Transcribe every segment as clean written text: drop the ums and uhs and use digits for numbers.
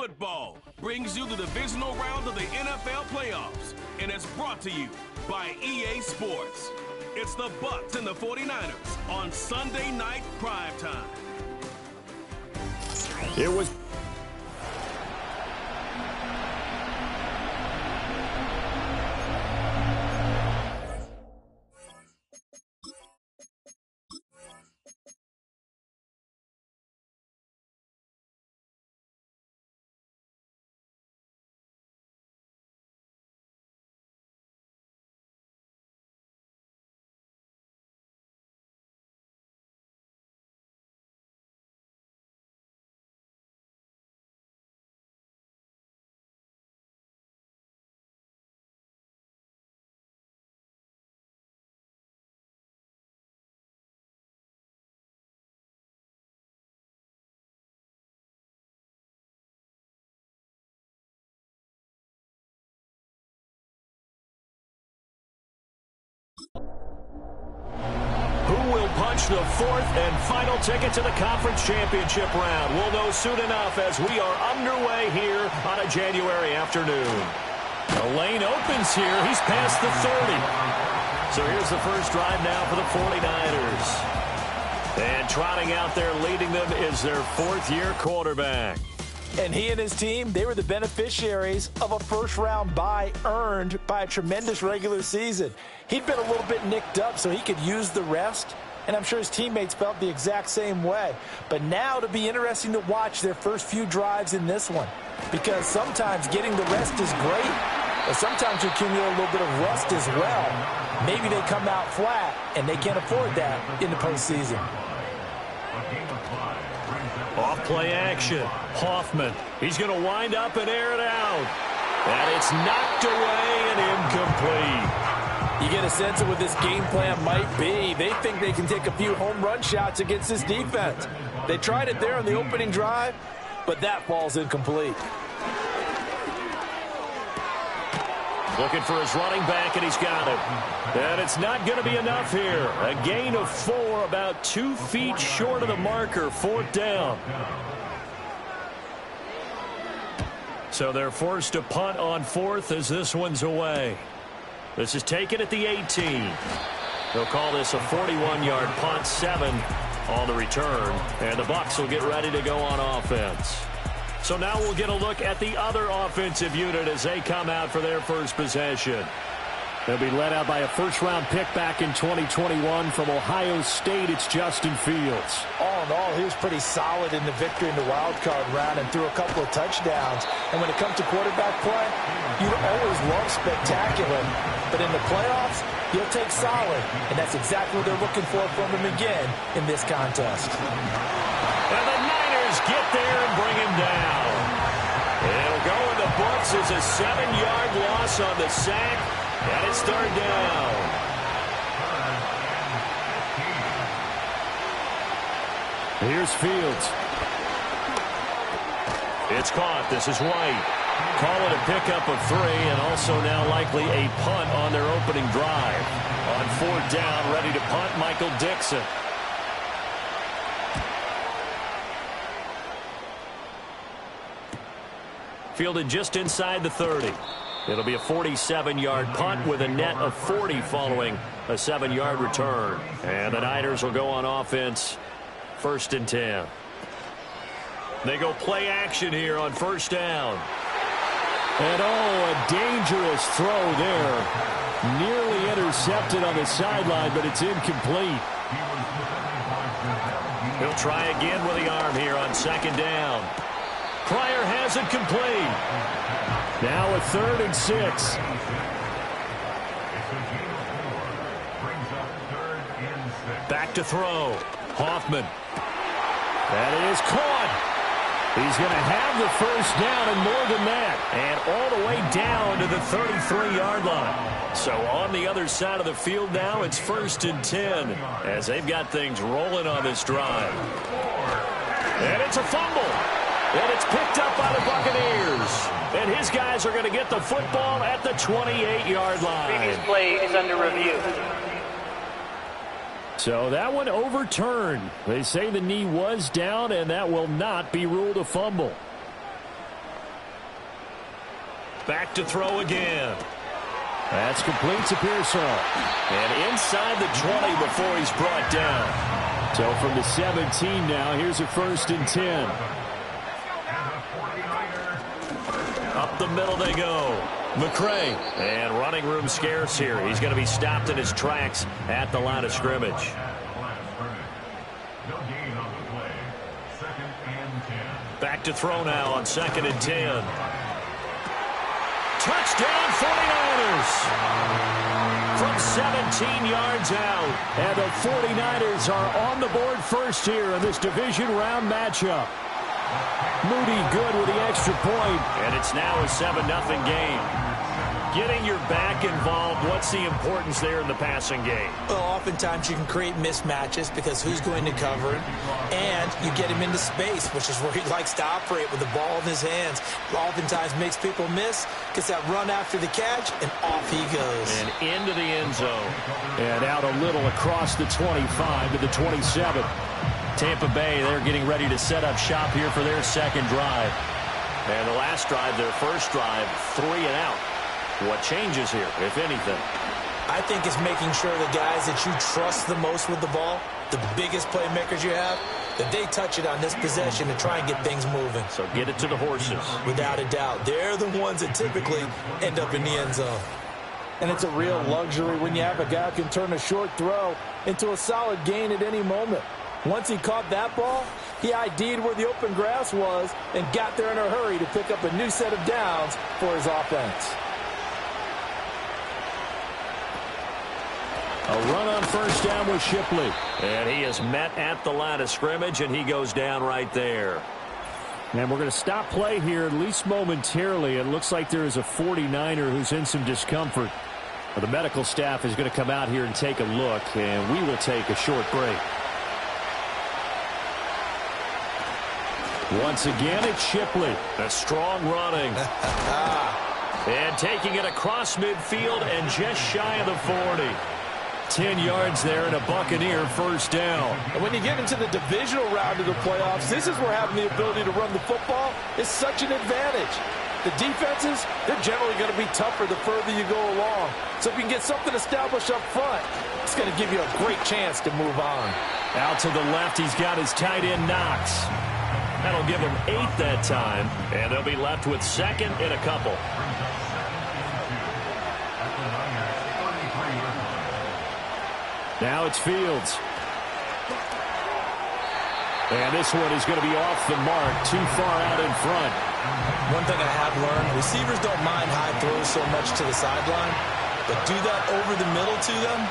Football brings you the divisional round of the NFL playoffs and is brought to you by EA Sports. It's the Bucks and the 49ers on Sunday night primetime. It was... Who will punch the fourth and final ticket to the conference championship round? We'll know soon enough as we are underway here on a January afternoon. The lane opens here. He's past the 30. So here's the first drive now for the 49ers. And trotting out there leading them is their fourth-year quarterback. And he and his team, they were the beneficiaries of a first-round bye earned by a tremendous regular season. He'd been a little bit nicked up so he could use the rest, and I'm sure his teammates felt the exact same way. But now it'll be interesting to watch their first few drives in this one, because sometimes getting the rest is great, but sometimes you accumulate a little bit of rust as well. Maybe they come out flat, and they can't afford that in the postseason. Off play action. Hoffman. He's going to wind up and air it out. And it's knocked away and incomplete. You get a sense of what this game plan might be. They think they can take a few home run shots against this defense. They tried it there on the opening drive, but that falls incomplete. Looking for his running back, and he's got it. And it's not going to be enough here. A gain of 4, about 2 feet short of the marker, fourth down. So they're forced to punt on fourth as this one's away. This is taken at the 18. They'll call this a 41-yard punt, 7 on the return. And the Bucs will get ready to go on offense. So now we'll get a look at the other offensive unit as they come out for their first possession. They'll be led out by a first-round pick back in 2021 from Ohio State. It's Justin Fields. All in all, he was pretty solid in the victory in the wild card round and threw a couple of touchdowns. And when it comes to quarterback play, you always love spectacular. But in the playoffs, he'll take solid. And that's exactly what they're looking for from him again in this contest. And the Niners get there and bring him down. It'll go in the books as a 7-yard loss on the sack, and it's third down. Here's Fields. It's caught. This is White. Call it a pickup of 3, and also now likely a punt on their opening drive. On fourth down, ready to punt, Michael Dixon. Fielded just inside the 30. It'll be a 47-yard punt with a net of 40 following a 7-yard return. And the Niners will go on offense, first and 10. They go play action here on first down. And a dangerous throw there. Nearly intercepted on the sideline, but it's incomplete. He'll try again with the arm here on second down. Pryor has it complete. Now a 3rd and 6. Back to throw. Hoffman. That is caught. He's going to have the first down and more than that. And all the way down to the 33-yard line. So on the other side of the field now, it's first and 10 as they've got things rolling on this drive. And it's a fumble. And it's picked up by the Buccaneers. And his guys are going to get the football at the 28-yard line. Previous play is under review. So that one overturned. They say the knee was down, and that will not be ruled a fumble. Back to throw again. That's complete to Pearsall. And inside the 20 before he's brought down. So from the 17 now, here's a 1st and 10. Up the middle they go. McCray. And running room scarce here. He's going to be stopped in his tracks at the line of scrimmage. Back to throw now on 2nd and 10. Touchdown 49ers from 17 yards out. And the 49ers are on the board first here in this division round matchup. Moody good with the extra point. And it's now a 7-0 game. Getting your back involved, what's the importance there in the passing game? Well, oftentimes you can create mismatches because who's going to cover it, and you get him into space, which is where he likes to operate with the ball in his hands. Oftentimes makes people miss, gets that run after the catch, and off he goes. And into the end zone. And out a little across the 25 to the 27. Tampa Bay, they're getting ready to set up shop here for their second drive. And the last drive, their first drive, 3 and out. What changes here, if anything? I think it's making sure the guys that you trust the most with the ball, the biggest playmakers you have, that they touch it on this possession and try and get things moving. So get it to the horses. Without a doubt. They're the ones that typically end up in the end zone. And it's a real luxury when you have a guy who can turn a short throw into a solid gain at any moment. Once he caught that ball, he ID'd where the open grass was and got there in a hurry to pick up a new set of downs for his offense. A run on first down with Shipley. And he is met at the line of scrimmage, and he goes down right there. And we're going to stop play here, at least momentarily. It looks like there is a 49er who's in some discomfort. Well, the medical staff is going to come out here and take a look, and we will take a short break. Once again, it's Shipley. A strong running. And taking it across midfield and just shy of the 40. 10 yards there and a Buccaneer first down. And when you get into the divisional round of the playoffs, this is where having the ability to run the football is such an advantage. The defenses, they're generally going to be tougher the further you go along. So if you can get something established up front, it's going to give you a great chance to move on. Out to the left, he's got his tight end Knox. That'll give him 8 that time, and they'll be left with 2nd and a couple. Now it's Fields. And this one is going to be off the mark, too far out in front. One thing I have learned, receivers don't mind high throws so much to the sideline, but do that over the middle to them,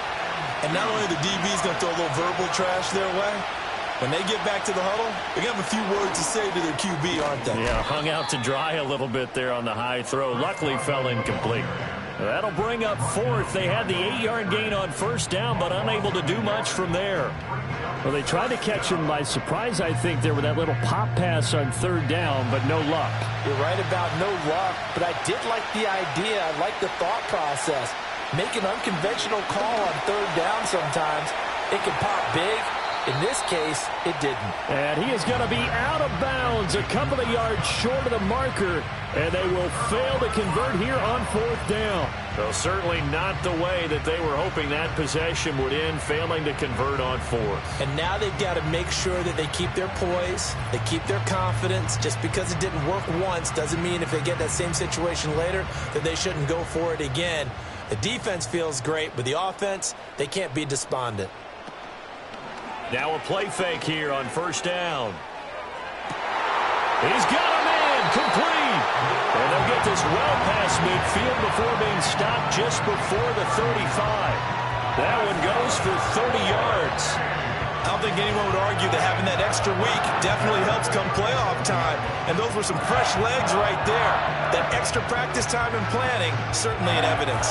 and not only the DB's going to throw a little verbal trash their way, when they get back to the huddle, they're going to have a few words to say to their QB, aren't they? Yeah, hung out to dry a little bit there on the high throw. Luckily fell incomplete. That'll bring up 4th. They had the 8-yard gain on first down, but unable to do much from there. Well, they tried to catch him by surprise, I think, there with that little pop pass on 3rd down, but no luck. You're right about no luck, but I did like the idea. I like the thought process. Make an unconventional call on 3rd down sometimes. It can pop big. In this case, it didn't. And he is going to be out of bounds a couple of yards short of the marker, and they will fail to convert here on 4th down. Well, certainly not the way that they were hoping that possession would end, failing to convert on 4th. And now they've got to make sure that they keep their poise, they keep their confidence. Just because it didn't work once doesn't mean if they get that same situation later that they shouldn't go for it again. The defense feels great, but the offense, they can't be despondent. Now a play fake here on first down. He's got a man complete. And they'll get this well past midfield before being stopped just before the 35. That one goes for 30 yards. I don't think anyone would argue that having that extra week definitely helps come playoff time. And those were some fresh legs right there. That extra practice time and planning, certainly in evidence.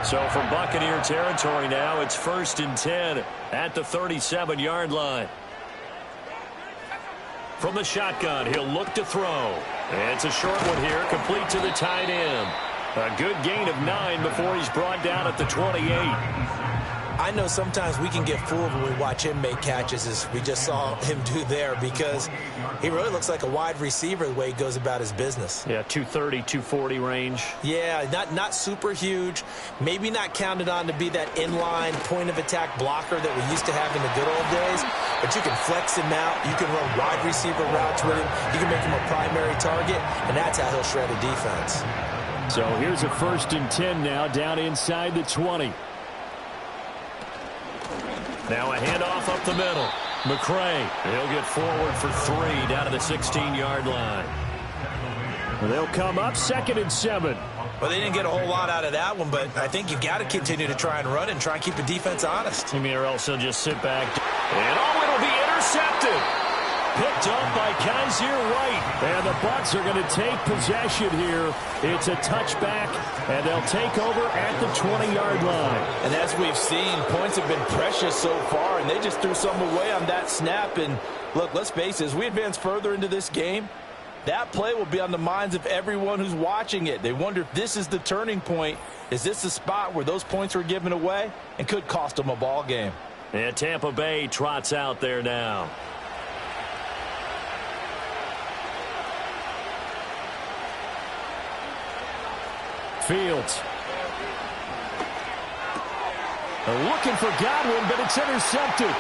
So from Buccaneer territory now, it's 1st and 10 at the 37-yard line. From the shotgun, he'll look to throw. And it's a short one here, complete to the tight end. A good gain of 9 before he's brought down at the 28. I know sometimes we can get fooled when we watch him make catches, as we just saw him do there, because he really looks like a wide receiver the way he goes about his business. Yeah, 230, 240 range. Yeah, not super huge. Maybe not counted on to be that inline point-of-attack blocker that we used to have in the good old days, but you can flex him out. You can run wide receiver routes with him. You can make him a primary target, and that's how he'll shred a defense. So here's a 1st and 10 now, down inside the 20. Now a handoff up the middle. McCray, he'll get forward for 3 down to the 16-yard line. They'll come up 2nd and 7. Well, they didn't get a whole lot out of that one, but I think you've got to continue to try and run and try and keep the defense honest. I mean, or else they'll just sit back. And it'll be intercepted. Picked up by Kaiser White. And the Bucs are going to take possession here. It's a touchback, and they'll take over at the 20-yard line. And as we've seen, points have been precious so far, and they just threw some away on that snap. And look, let's face it, as we advance further into this game, that play will be on the minds of everyone who's watching it. They wonder if this is the turning point. Is this the spot where those points were given away and could cost them a ball game? And Tampa Bay trots out there now. Fields. They're looking for Godwin, but it's intercepted.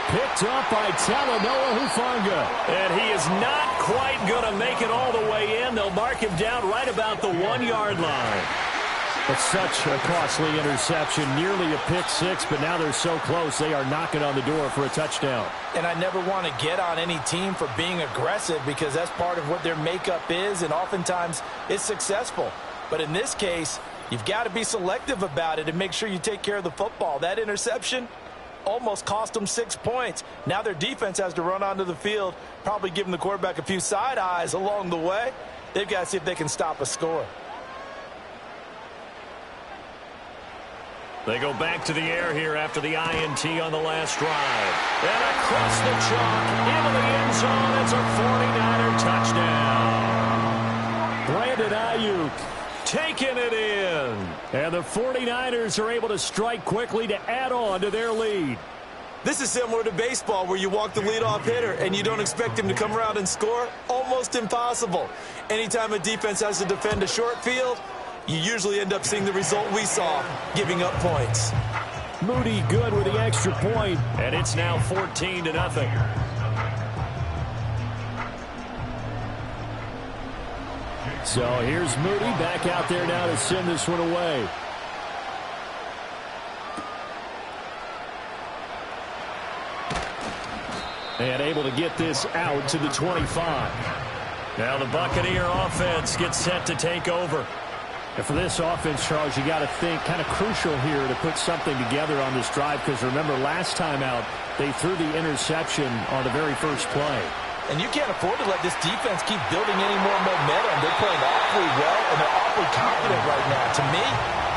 Picked up by Talanoa Hufanga. And he is not quite going to make it all the way in. They'll mark him down right about the 1-yard line. It's such a costly interception, nearly a pick six, but now they're so close they are knocking on the door for a touchdown. And I never want to get on any team for being aggressive, because that's part of what their makeup is, and oftentimes it's successful. But in this case, you've got to be selective about it and make sure you take care of the football. That interception almost cost them 6 points. Now their defense has to run onto the field, probably giving the quarterback a few side eyes along the way. They've got to see if they can stop a score. They go back to the air here after the INT on the last drive. And across the chalk, into the end zone. It's a 49er touchdown. Brandon Ayuk taking it in. And the 49ers are able to strike quickly to add on to their lead. This is similar to baseball, where you walk the leadoff hitter and you don't expect him to come around and score. Almost impossible. Anytime a defense has to defend a short field, you usually end up seeing the result we saw, giving up points. Moody good with the extra point, and it's now 14-0. So here's Moody back out there now to send this one away. And able to get this out to the 25. Now the Buccaneer offense gets set to take over. And for this offense, Charles, you got to think kind of crucial here to put something together on this drive, because remember last time out they threw the interception on the very first play. And you can't afford to let this defense keep building any more momentum. They're playing awfully well, and they're awfully confident right now. To me,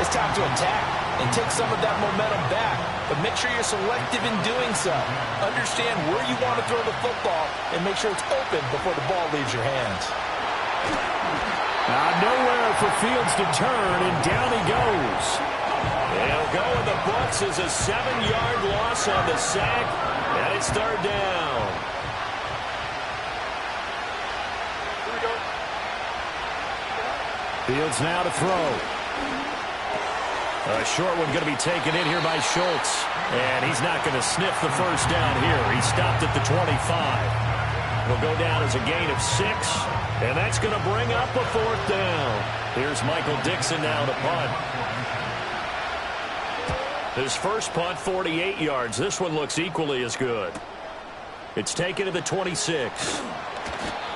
it's time to attack and take some of that momentum back. But make sure you're selective in doing so. Understand where you want to throw the football and make sure it's open before the ball leaves your hands. Nowhere for Fields to turn, and down he goes. He'll go in the books as a 7-yard loss on the sack, and it's 3rd down. Fields now to throw. A short one going to be taken in here by Schultz, and he's not going to sniff the first down here. He stopped at the 25. It'll go down as a gain of 6. And that's going to bring up a 4th down. Here's Michael Dixon now to punt. His first punt, 48 yards. This one looks equally as good. It's taken to the 26.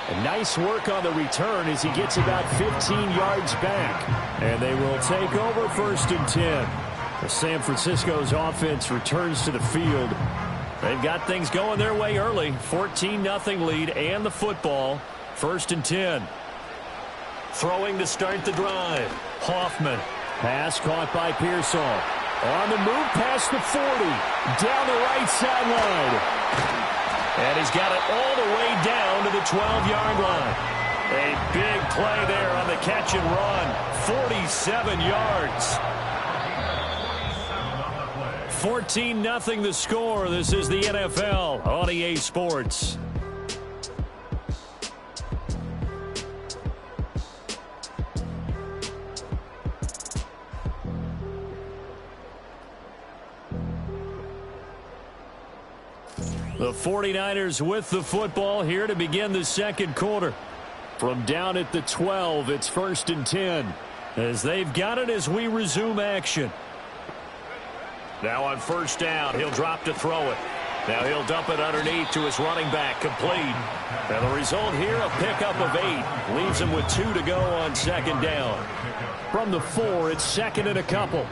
And nice work on the return as he gets about 15 yards back. And they will take over 1st and 10. As San Francisco's offense returns to the field, they've got things going their way early. 14-0 lead and the football. 1st and 10. Throwing to start the drive. Hoffman. Pass caught by Pearsall. On the move past the 40. Down the right sideline. And he's got it all the way down to the 12-yard line. A big play there on the catch and run. 47 yards. 14-0 the score. This is the NFL on EA Sports. The 49ers with the football here to begin the second quarter. From down at the 12, it's 1st and 10. As they've got it as we resume action. Now on 1st down, he'll drop to throw it. Now he'll dump it underneath to his running back, complete. And the result here, a pickup of 8. Leaves him with 2 to go on 2nd down. From the 4, it's 2nd and a couple.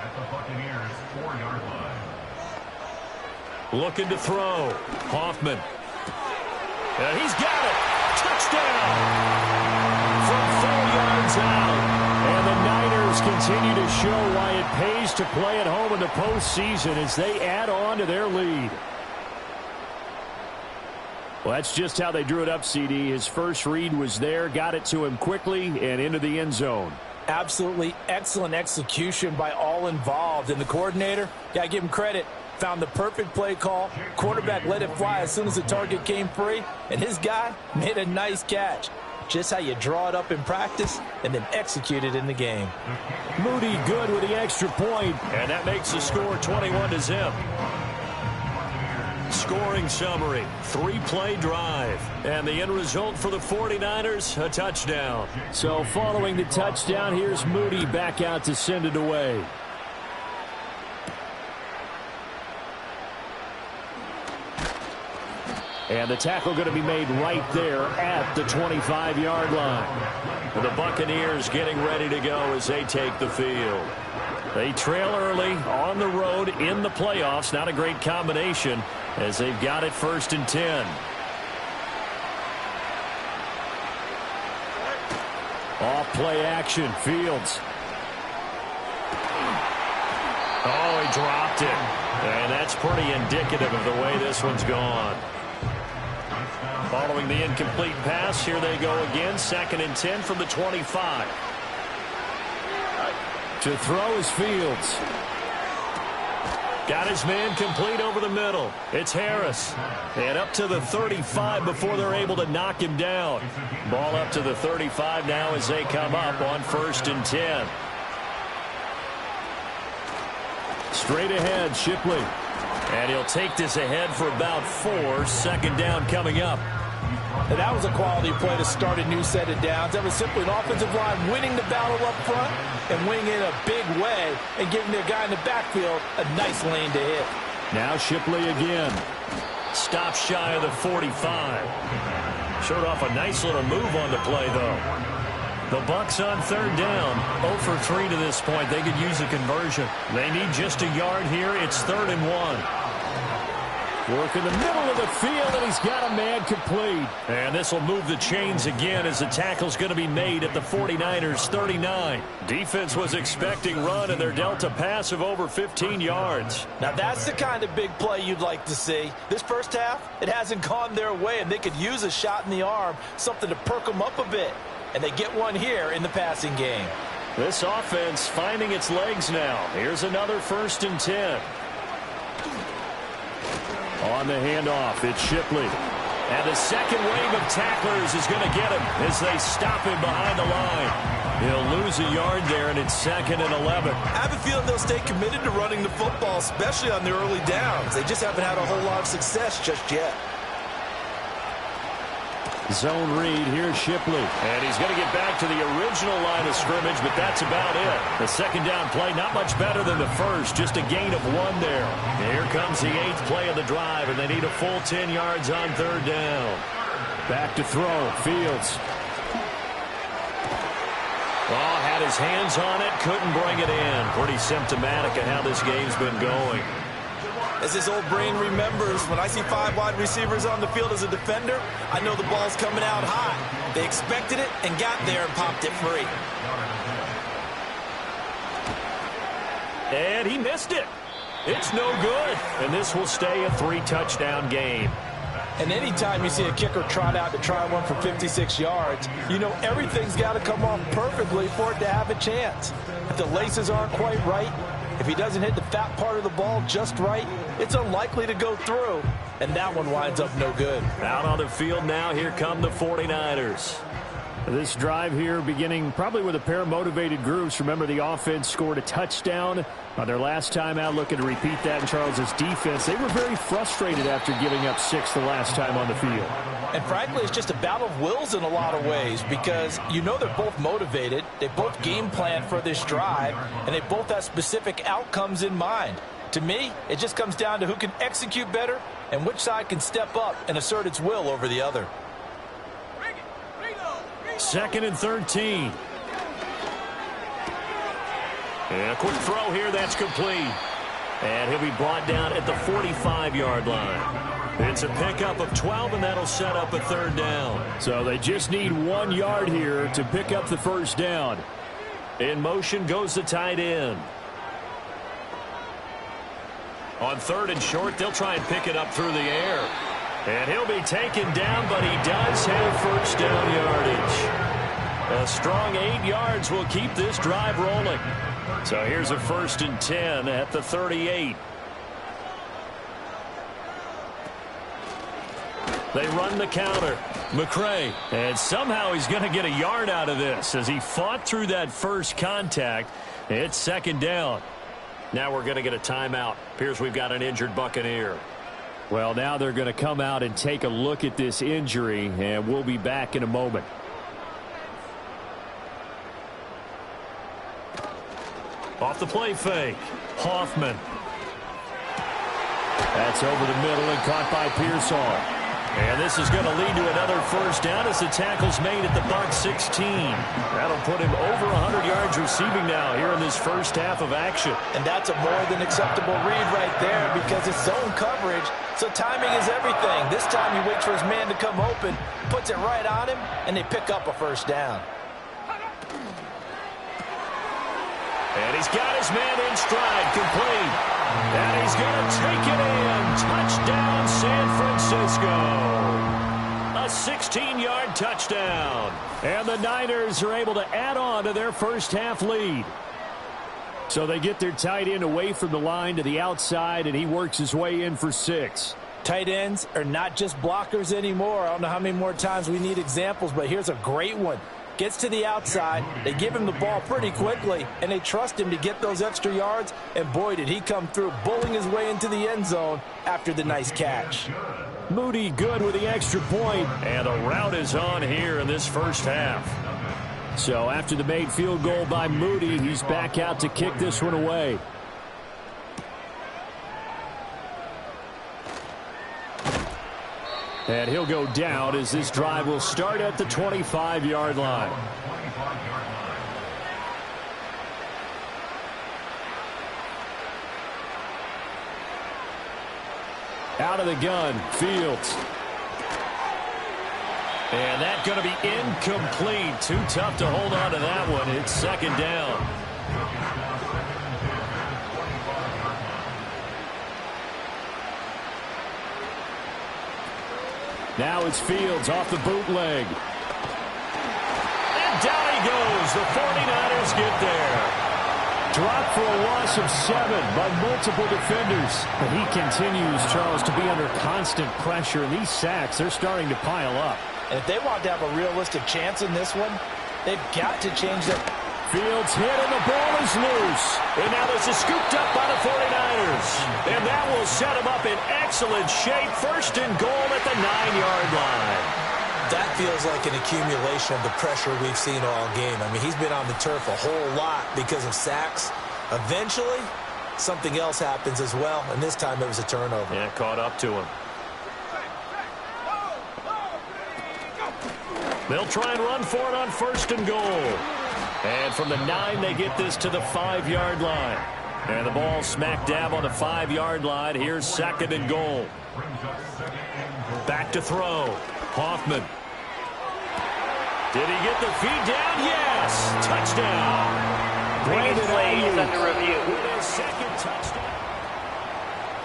At the Buccaneers 4-yard line. Looking to throw. Hoffman. And he's got it. Touchdown. From 4 yards out. And the Niners continue to show why it pays to play at home in the postseason as they add on to their lead. Well, that's just how they drew it up, CD. His first read was there, got it to him quickly, and into the end zone. Absolutely excellent execution by all involved. And the coordinator, got to give him credit, found the perfect play call. Quarterback let it fly as soon as the target came free, and his guy made a nice catch. Just how you draw it up in practice and then execute it in the game. Moody good with the extra point, and that makes the score 21-0. Scoring summary, 3-play drive. And the end result for the 49ers, a touchdown. So following the touchdown, here's Moody back out to send it away. And the tackle going to be made right there at the 25-yard line. And the Buccaneers getting ready to go as they take the field. They trail early on the road in the playoffs. Not a great combination as they've got it 1st and 10. Off play action. Fields. Oh, he dropped it. And that's pretty indicative of the way this one's gone. Following the incomplete pass, here they go again. 2nd and 10 from the 25. To throw is Fields. Got his man complete over the middle. It's Harris. And up to the 35 before they're able to knock him down. Ball up to the 35 now as they come up on 1st and 10. Straight ahead, Shipley. And he'll take this ahead for about 4. 2nd down coming up. And that was a quality play to start a new set of downs. That was simply an offensive line winning the battle up front and winning in a big way and giving their guy in the backfield a nice lane to hit. Now Shipley again. Stop shy of the 45. Showed off a nice little move on the play, though. The Bucs on 3rd down. 0 for 3 to this point. They could use a conversion. They need just a yard here. It's 3rd and 1. Work in the middle of the field, and he's got a man complete. And this will move the chains again as the tackle's going to be made at the 49ers' 39. Defense was expecting run, and they're dealt a pass of over 15 yards. Now that's the kind of big play you'd like to see. This first half, it hasn't gone their way, and they could use a shot in the arm, something to perk them up a bit. And they get one here in the passing game. This offense finding its legs now. Here's another 1st and 10. On the handoff, it's Shipley. And the second wave of tacklers is going to get him as they stop him behind the line. He'll lose a yard there, and it's 2nd and 11. I have a feeling they'll stay committed to running the football, especially on their early downs. They just haven't had a whole lot of success just yet. Zone read, here's Shipley. And he's going to get back to the original line of scrimmage, but that's about it. The 2nd down play, not much better than the first, just a gain of 1 there. Here comes the 8th play of the drive, and they need a full 10 yards on 3rd down. Back to throw, Fields. Oh, had his hands on it, couldn't bring it in. Pretty symptomatic of how this game's been going. As his old brain remembers, when I see 5 wide receivers on the field as a defender, I know the ball's coming out high. They expected it and got there and popped it free. And he missed it. It's no good. And this will stay a 3-touchdown game. And anytime you see a kicker trot out to try one for 56 yards, you know everything's got to come off perfectly for it to have a chance. If the laces aren't quite right, If he doesn't hit the fat part of the ball just right, it's unlikely to go through. And that one winds up no good. Out on the field now, here come the 49ers. This drive here beginning probably with a pair of motivated groups. Remember, the offense scored a touchdown on their last time out, looking to repeat that in Charles's defense. They were very frustrated after giving up 6 the last time on the field. And frankly, it's just a battle of wills in a lot of ways because you know they're both motivated. They both game plan for this drive, and they both have specific outcomes in mind. To me, it just comes down to who can execute better and which side can step up and assert its will over the other. 2nd and 13. And a quick throw here, that's complete. And he'll be brought down at the 45-yard line. It's a pickup of 12, and that'll set up a 3rd down. So they just need 1 yard here to pick up the 1st down. In motion goes the tight end. On 3rd and short, they'll try and pick it up through the air. And he'll be taken down, but he does have 1st down yardage. A strong 8 yards will keep this drive rolling. So here's a 1st and 10 at the 38. They run the counter. McCray. And somehow he's going to get a yard out of this as he fought through that first contact. It's 2nd down. Now we're going to get a timeout. Appears we've got an injured Buccaneer. Well, now they're going to come out and take a look at this injury, and we'll be back in a moment. Off the play fake. Hoffman. That's over the middle and caught by Pearsall. And this is going to lead to another 1st down as the tackle's made at the Bucs 16. That'll put him over 100 yards receiving now here in this first half of action. And that's a more than acceptable read right there because it's zone coverage, so timing is everything. This time he waits for his man to come open, puts it right on him, and they pick up a 1st down. And he's got his man in stride, complete. And he's going to take it in. Touchdown, San Francisco. A 16-yard touchdown. And the Niners are able to add on to their first half lead. So they get their tight end away from the line to the outside, and he works his way in for 6. Tight ends are not just blockers anymore. I don't know how many more times we need examples, but here's a great one. Gets to the outside, they give him the ball pretty quickly, and they trust him to get those extra yards, and boy, did he come through, bowling his way into the end zone after the nice catch. Moody good with the extra point. And the route is on here in this first half. So after the made field goal by Moody, he's back out to kick this one away. And he'll go down as this drive will start at the 25-yard line. Out of the gun, Fields. And that's going to be incomplete. Too tough to hold on to that one. It's 2nd down. Now it's Fields off the bootleg. And down he goes. The 49ers get there. Dropped for a loss of 7 by multiple defenders. But he continues, Charles, to be under constant pressure. And these sacks, they're starting to pile up. And if they want to have a realistic chance in this one, they've got to change their... Fields hit and the ball is loose. And now this is scooped up by the 49ers. And that will set them up in excellent shape. 1st and goal at the 9-yard line. That feels like an accumulation of the pressure we've seen all game. I mean, he's been on the turf a whole lot because of sacks. Eventually, something else happens as well, and this time it was a turnover. Yeah, caught up to him. They'll try and run for it on 1st and goal. And from the 9, they get this to the 5-yard line. And the ball smack dab on the 5-yard line. Here's 2nd and goal. Back to throw. Hoffman. Did he get the feed down? Yes. Touchdown. Previous play is under review. With his 2nd touchdown.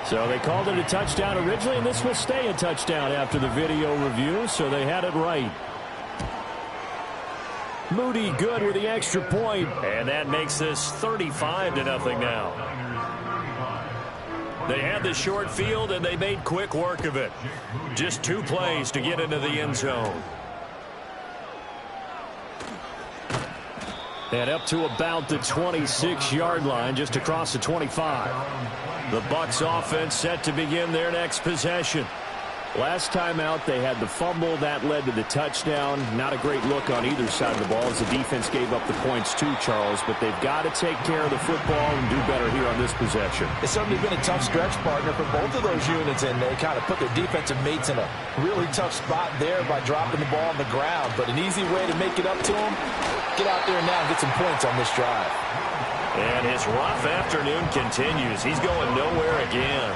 So they called it a touchdown originally, and this will stay a touchdown after the video review, so they had it right. Moody good with the extra point. And that makes this 35-0 now. They had the short field, and they made quick work of it. Just 2 plays to get into the end zone. And up to about the 26-yard line, just across the 25. The Bucs offense set to begin their next possession. Last time out, they had the fumble. That led to the touchdown. Not a great look on either side of the ball as the defense gave up the points too, Charles. But they've got to take care of the football and do better here on this possession. It's certainly been a tough stretch, partner, for both of those units, and they kind of put their defensive mates in a really tough spot there by dropping the ball on the ground. But an easy way to make it up to them, get out there now and get some points on this drive. And his rough afternoon continues. He's going nowhere again.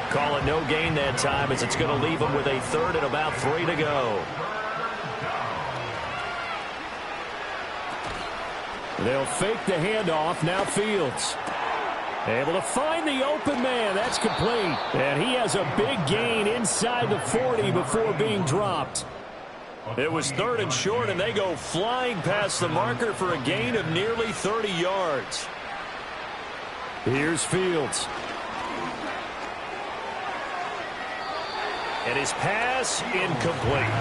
Call it no gain that time as it's going to leave him with a 3rd and about 3 to go. They'll fake the handoff. Now Fields. Able to find the open man. That's complete. And he has a big gain inside the 40 before being dropped. It was 3rd and short, and they go flying past the marker for a gain of nearly 30 yards. Here's Fields. And his pass incomplete.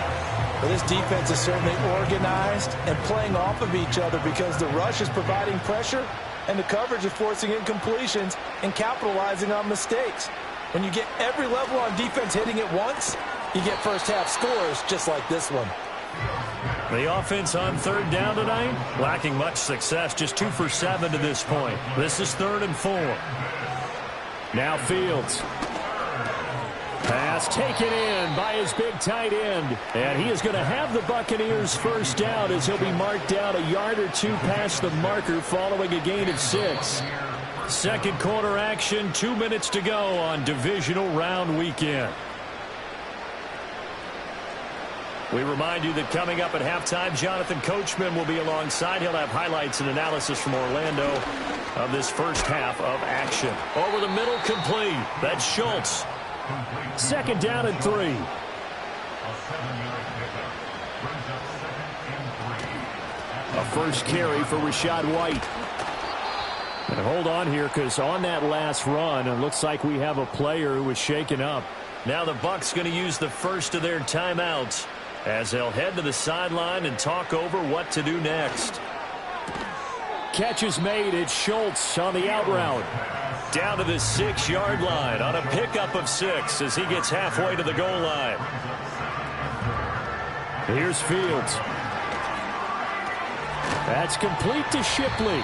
Well, this defense is certainly organized and playing off of each other because the rush is providing pressure and the coverage is forcing incompletions and capitalizing on mistakes. When you get every level on defense hitting at once, you get first-half scores just like this one. The offense on 3rd down tonight, lacking much success, just 2 for 7 to this point. This is 3rd and 4. Now Fields. Pass taken in by his big tight end. And he is going to have the Buccaneers first down as he'll be marked down a yard or 2 past the marker following a gain of 6. Second quarter action, 2 minutes to go on divisional round weekend. We remind you that coming up at halftime, Jonathan Coachman will be alongside. He'll have highlights and analysis from Orlando of this first half of action. Over the middle, complete. That's Schultz. 2nd down and 3. A first carry for Rachaad White. And hold on here because on that last run, it looks like we have a player who was shaken up. Now the Bucs going to use the first of their timeouts as they'll head to the sideline and talk over what to do next. Catch is made. It's Schultz on the out route. Down to the 6-yard line on a pickup of 6 as he gets halfway to the goal line. Here's Fields. That's complete to Shipley.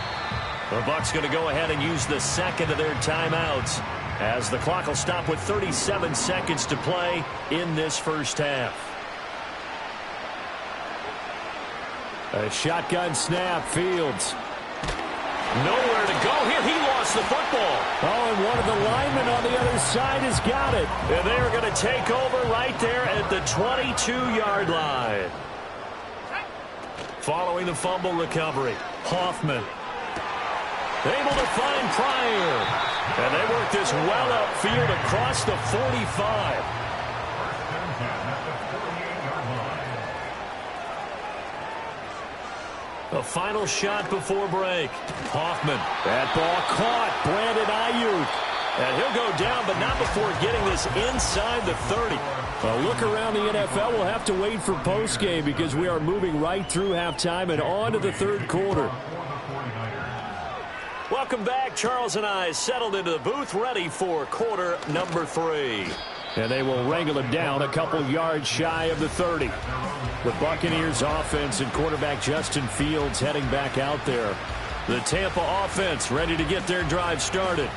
The Bucs going to go ahead and use the second of their timeouts as the clock will stop with 37 seconds to play in this first half. A shotgun snap. Fields. Nowhere to go here. He lost the football. Oh, and one of the linemen on the other side has got it. And they're going to take over right there at the 22-yard line. Following the fumble recovery, Hoffman able to find Pryor. And they work this well upfield across the 45. A final shot before break. Hoffman. That ball caught. Brandon Ayuk. And he'll go down, but not before getting this inside the 30. A look around the NFL. We'll have to wait for postgame because we are moving right through halftime and on to the 3rd quarter. Welcome back. Charles and I settled into the booth, ready for quarter number 3. And they will wrangle him down a couple yards shy of the 30. The Buccaneers offense and quarterback Justin Fields heading back out there. The Tampa offense ready to get their drive started.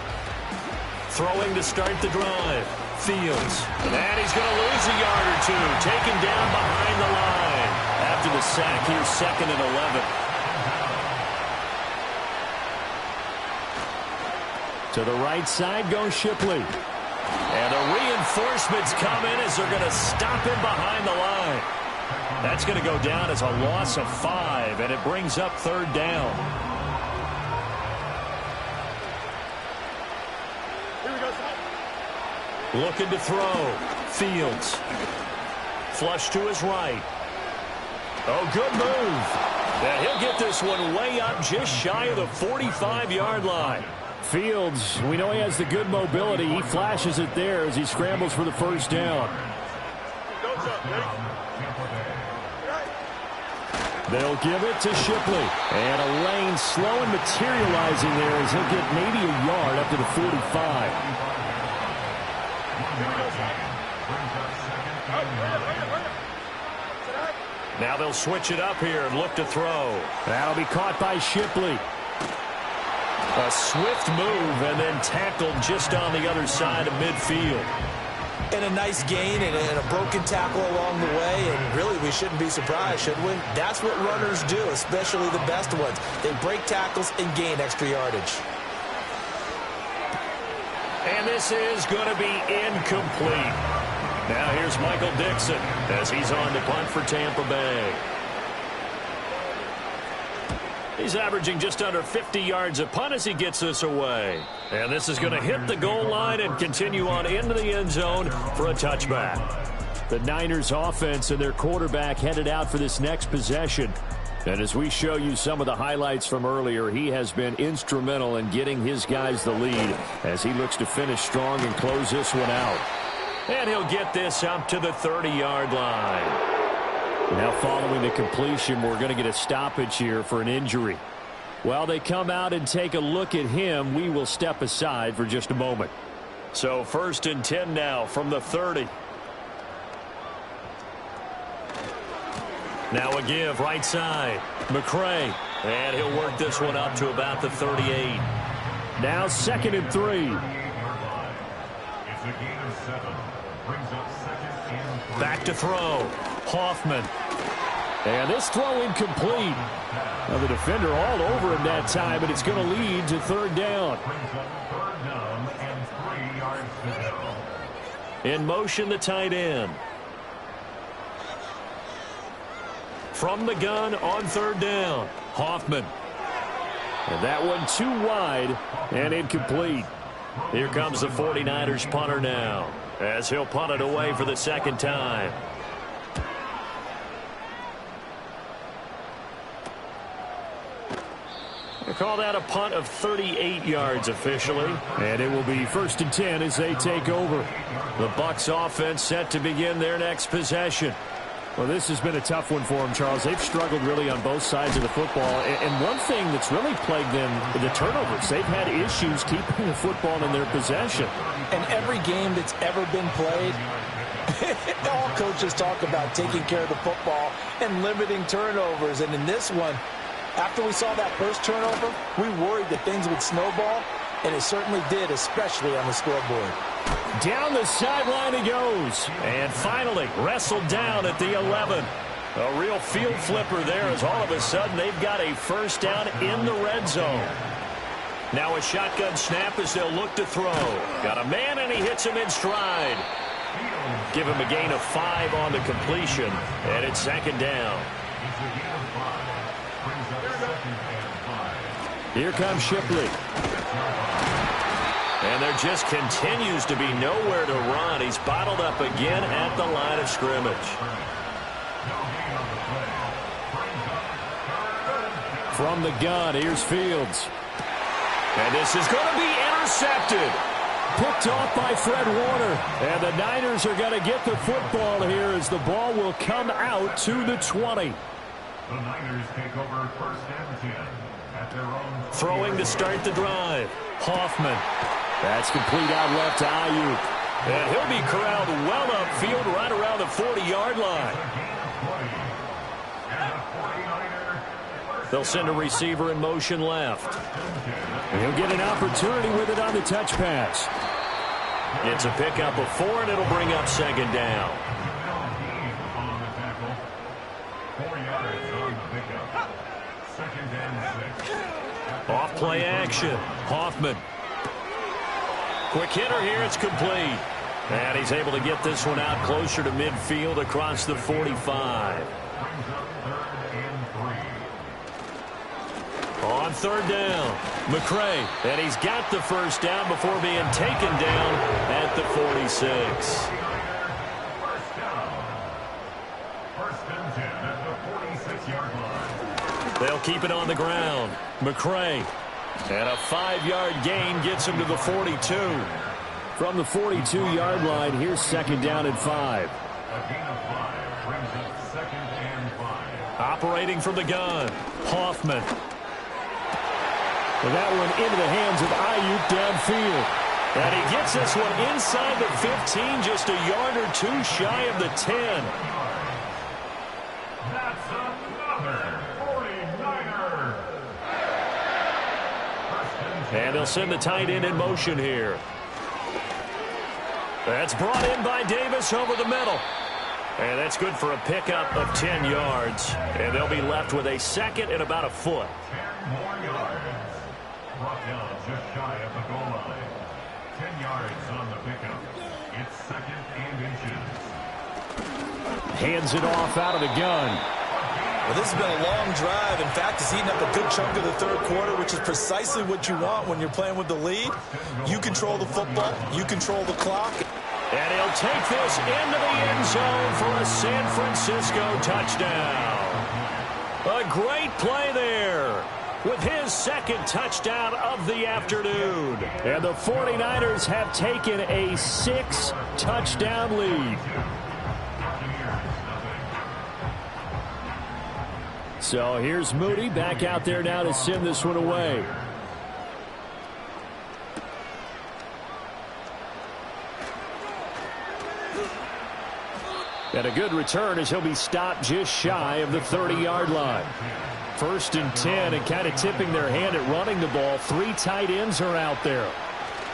Throwing to start the drive. Fields. And he's going to lose a yard or 2. Taken down behind the line. After the sack, here's 2nd and 11. To the right side goes Shipley. And the reinforcements come in as they're going to stop him behind the line. That's going to go down as a loss of 5, and it brings up 3rd down. Looking to throw. Fields. Flush to his right. Oh, good move. And he'll get this one way up just shy of the 45-yard line. Fields, we know he has the good mobility. He flashes it there as he scrambles for the first down. They'll give it to Shipley. And a lane slow and materializing there as he'll get maybe a yard up to the 45. Now they'll switch it up here and look to throw. That'll be caught by Shipley. A swift move and then tackled just on the other side of midfield. And a nice gain and a broken tackle along the way, and really we shouldn't be surprised, should we? That's what runners do, especially the best ones. They break tackles and gain extra yardage. And this is going to be incomplete. Now here's Michael Dixon as he's on to punt for Tampa Bay. He's averaging just under 50 yards a punt as he gets this away. And this is going to hit the goal line and continue on into the end zone for a touchback. The Niners offense and their quarterback headed out for this next possession. And as we show you some of the highlights from earlier, he has been instrumental in getting his guys the lead as he looks to finish strong and close this one out. And he'll get this up to the 30-yard line. Now following the completion, we're going to get a stoppage here for an injury. While they come out and take a look at him, we will step aside for just a moment. So 1st and 10 now from the 30. Now a give right side. McCray. And he'll work this one up to about the 38. Now 2nd and 3. It's a gain of 7. Brings up 2nd and 3. Back to throw. Hoffman. And this throw incomplete. Now the defender all over him that time, and it's going to lead to 3rd down. Brings up 3rd down and 3 yards to go. In motion, the tight end. From the gun on 3rd down. Hoffman. And that one too wide and incomplete. Here comes the 49ers punter now, as he'll punt it away for the 2nd time. They call that a punt of 38 yards officially. And it will be 1st and 10 as they take over. The Bucs offense set to begin their next possession. Well, this has been a tough one for them, Charles. They've struggled really on both sides of the football. And one thing that's really plagued them, the turnovers. They've had issues keeping the football in their possession. And every game that's ever been played, all coaches talk about taking care of the football and limiting turnovers. And in this one, after we saw that first turnover, we worried that things would snowball, and it certainly did, especially on the scoreboard. Down the sideline he goes. And finally wrestled down at the 11. A real field flipper there as all of a sudden they've got a 1st down in the red zone. Now a shotgun snap as they'll look to throw. Got a man and he hits him in stride. Give him a gain of 5 on the completion. And it's 2nd down. Here comes Shipley. And there just continues to be nowhere to run. He's bottled up again at the line of scrimmage. From the gun, here's Fields. And this is going to be intercepted. Picked off by Fred Warner. And the Niners are going to get the football here as the ball will come out to the 20. The Niners take over 1st and 10 at their own. Throwing to start the drive. Hoffman. That's complete out left to Ayuk. And he'll be corralled well upfield right around the 40-yard line. They'll send a receiver in motion left. And he'll get an opportunity with it on the touch pass. It's a pickup of 4, and it'll bring up 2nd down. Off play action. Hoffman. Quick hitter here. It's complete. And he's able to get this one out closer to midfield across the 45. On 3rd down, McCray. And he's got the 1st down before being taken down at the 46. 1st and 10 at the 46-yard line. They'll keep it on the ground. McCray. And a 5-yard gain gets him to the 42. From the 42-yard line, here's second down and 5. A gain of 5 brings up second and 5. Operating from the gun, Hoffman. Well, that one into the hands of Ayuk downfield. And he gets this one inside the 15, just a yard or two shy of the 10. That's another 49er. And they'll send the tight end in motion here. That's brought in by Davis over the middle. And that's good for a pickup of 10 yards. And they'll be left with a second and about a foot. 10 more yards. Brought down just shy of the goal line. 10 yards on the pickup. It's second and inches. Hands it off out of the gun. Well, this has been a long drive. In fact, it's eaten up a good chunk of the third quarter, which is precisely what you want when you're playing with the lead. You control the football. You control the clock. And he'll take this into the end zone for a San Francisco touchdown. A great play there with his second touchdown of the afternoon. And the 49ers have taken a 6-touchdown lead. So here's Moody back out there now to send this one away. And a good return as he'll be stopped just shy of the 30-yard line. First and 10, and kind of tipping their hand at running the ball. 3 tight ends are out there.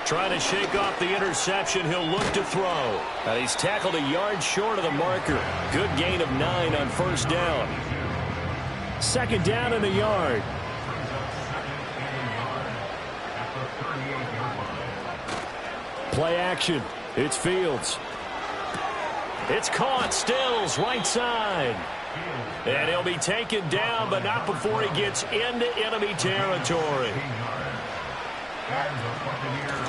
Trying to shake off the interception, he'll look to throw. And he's tackled a yard short of the marker. Good gain of 9 on first down. Second down and a yard. Play action. It's Fields. It's caught. Stills right side. And he'll be taken down, but not before he gets into enemy territory.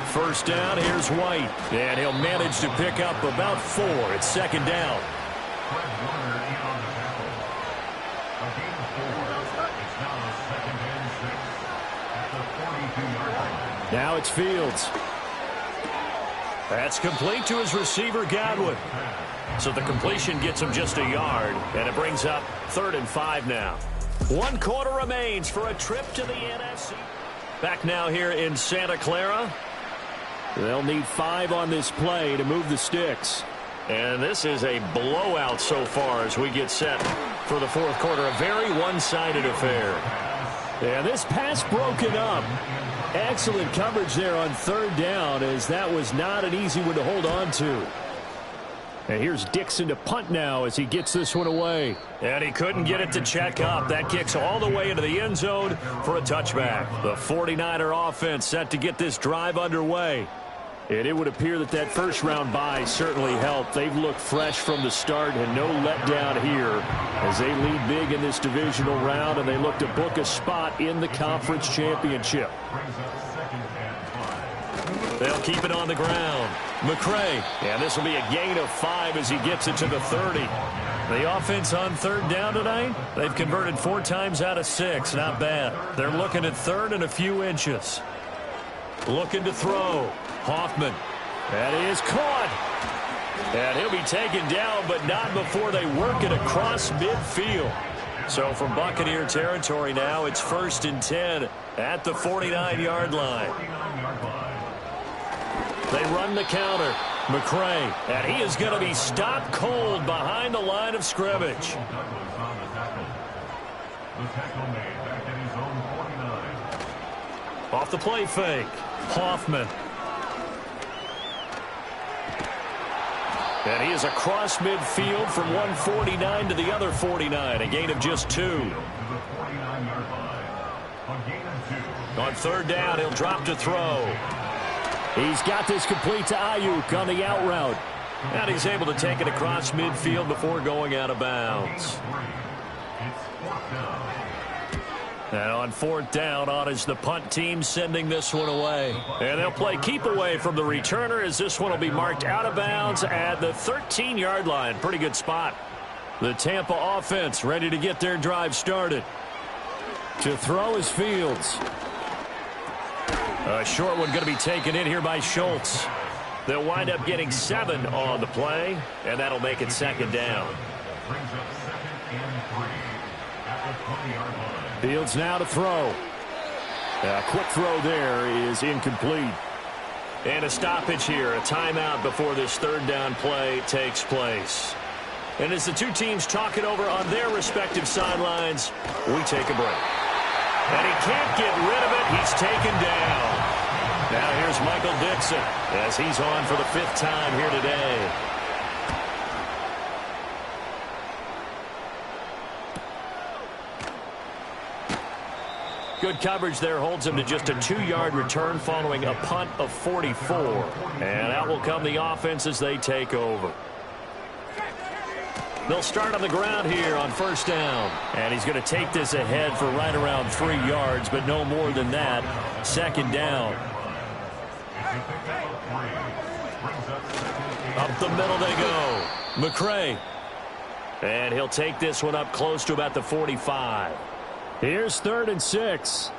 First down, here's White. And he'll manage to pick up about 4. It's second down. Now it's Fields. That's complete to his receiver, Godwin. So the completion gets him just a yard, and it brings up 3rd and 5 now. 1 quarter remains for a trip to the NFC. Back now here in Santa Clara. They'll need 5 on this play to move the sticks. And this is a blowout so far as we get set for the 4th quarter. A very one-sided affair. And this pass broken up. Excellent coverage there on 3rd down, as that was not an easy one to hold on to. And here's Dixon to punt now as he gets this one away. And he couldn't get it to check up. That kicks all the way into the end zone for a touchback. The 49er offense set to get this drive underway. And it would appear that that first-round bye certainly helped. They've looked fresh from the start and no letdown here as they lead big in this divisional round, and they look to book a spot in the conference championship. They'll keep it on the ground. McCray, and this will be a gain of 5 as he gets it to the 30. The offense on 3rd down tonight, they've converted 4 times out of 6. Not bad. They're looking at 3rd and a few inches. Looking to throw. Hoffman. That is caught. And he'll be taken down, but not before they work it across midfield. So from Buccaneer territory now, it's 1st and 10 at the 49-yard line. They run the counter. McCray. And he is going to be stopped cold behind the line of scrimmage. Off the play fake. Hoffman. And he is across midfield from 149 to the other 49. A gain of just 2. On 3rd down, he'll drop to throw. He's got this complete to Ayuk on the out route. And he's able to take it across midfield before going out of bounds. And on 4th down, on is the punt team sending this one away. And they'll play keep away from the returner as this one will be marked out of bounds at the 13-yard line. Pretty good spot. The Tampa offense ready to get their drive started. To throw is Fields. A short one going to be taken in here by Schultz. They'll wind up getting 7 on the play, and that'll make it second down. Brings up 2nd and 3 at the 20-yard line. Fields now to throw. A quick throw there is incomplete. And a stoppage here, a timeout before this third down play takes place. And as the two teams talk it over on their respective sidelines, we take a break. And he can't get rid of it. He's taken down. Now here's Michael Dixon as he's on for the 5th time here today. Good coverage there holds him to just a 2-yard return following a punt of 44. And out will come the offense as they take over. They'll start on the ground here on 1st down. And he's going to take this ahead for right around 3 yards, but no more than that. 2nd down. Up the middle they go. McCray. And he'll take this one up close to about the 45. Here's 3rd and 6.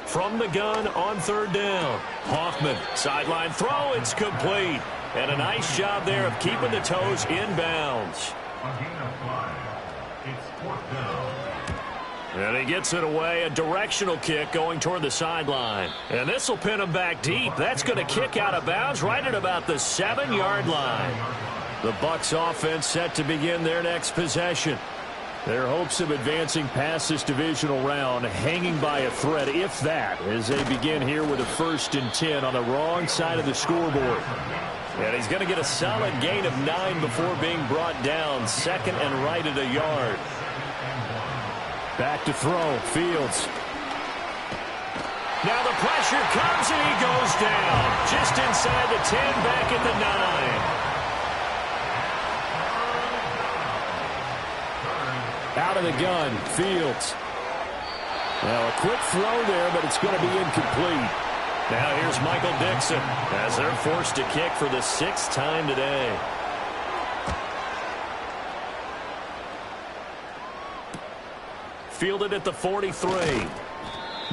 From the gun on 3rd down. Hoffman, sideline throw, it's complete. And a nice job there of keeping the toes inbounds. A gain of 5. It's 4th down. And he gets it away, a directional kick going toward the sideline. And this will pin him back deep. That's going to kick out of bounds right at about the 7-yard line. The Bucs offense set to begin their next possession. Their hopes of advancing past this divisional round hanging by a thread, if that, as they begin here with a 1st and 10 on the wrong side of the scoreboard. And he's going to get a solid gain of 9 before being brought down. 2nd and right at a yard. Back to throw. Fields. Now the pressure comes and he goes down. Just inside the 10, back at the 9. Out of the gun, Fields. Now a quick throw there, but it's going to be incomplete. Now here's Michael Dixon as they're forced to kick for the 6th time today. Fielded at the 43.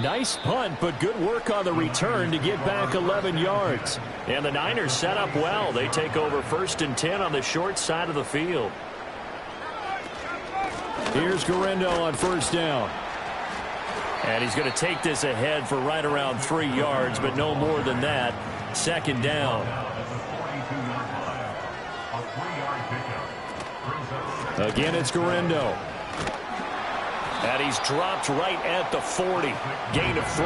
Nice punt, but good work on the return to get back 11 yards. And the Niners set up well. They take over 1st and 10 on the short side of the field. Here's Guerrero on 1st down. And he's going to take this ahead for right around 3 yards, but no more than that. 2nd down. Again, it's Guerrero. And he's dropped right at the 40. Gain of 3.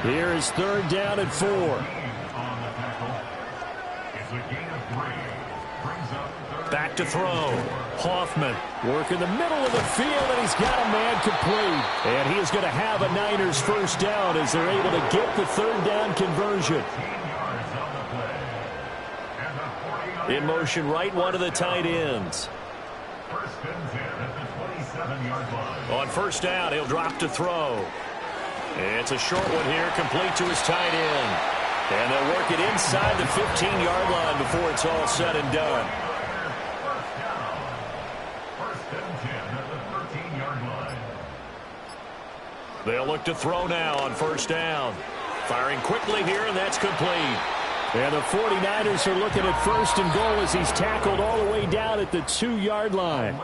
Here is 3rd down and 4. Back to throw. Hoffman working the middle of the field, and he's got a man complete. And he is going to have a Niners 1st down as they're able to get the 3rd down conversion. In motion, right one of the tight ends. On 1st down, he'll drop to throw. It's a short one here, complete to his tight end. And they'll work it inside the 15-yard line before it's all said and done. They'll look to throw now on 1st down. Firing quickly here, and that's complete. And the 49ers are looking at 1st and goal as he's tackled all the way down at the 2-yard line.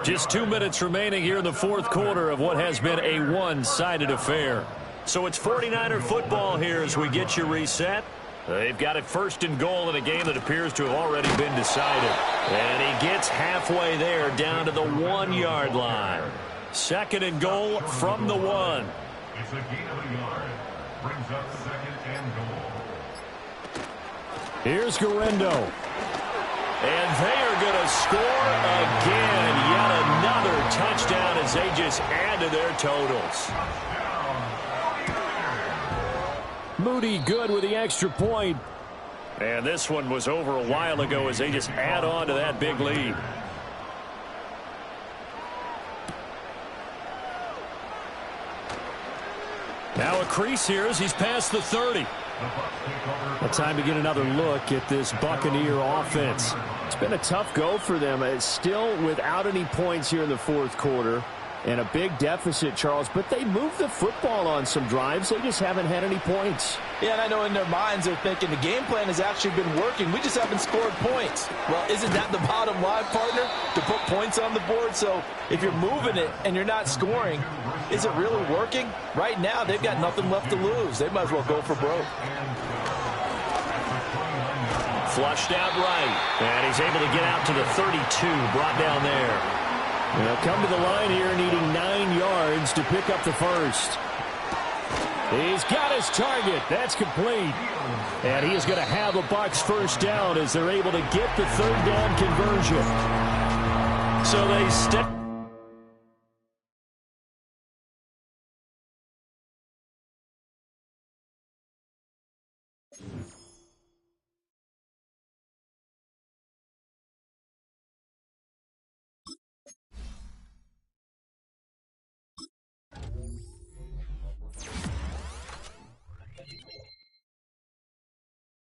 Just 2 minutes remaining here in the 4th quarter of what has been a one-sided affair. So it's 49er football here as we get you reset. They've got it 1st and goal in a game that appears to have already been decided. And he gets halfway there down to the 1-yard line. 2nd and goal from the 1. It's a gain of a yard. Brings up 2nd and goal. Here's Guerrero. And they are going to score again. Yet another touchdown as they just add to their totals. Moody good with the extra point. And this one was over a while ago as they just add on to that big lead. Now a crease here as he's past the 30. Well, time to get another look at this Buccaneer offense. It's been a tough go for them. It's still without any points here in the fourth quarter. And a big deficit, Charles, but they moved the football on some drives. They just haven't had any points. Yeah, and I know in their minds they're thinking the game plan has actually been working. We just haven't scored points. Well, isn't that the bottom line, partner? To put points on the board? So if you're moving it and you're not scoring, is it really working? Right now, they've got nothing left to lose. They might as well go for broke. Flushed out right. And he's able to get out to the 32, brought down there. They'll come to the line here needing 9 yards to pick up the first. He's got his target. That's complete. And he is going to have a Bucs first down as they're able to get the third down conversion. So they step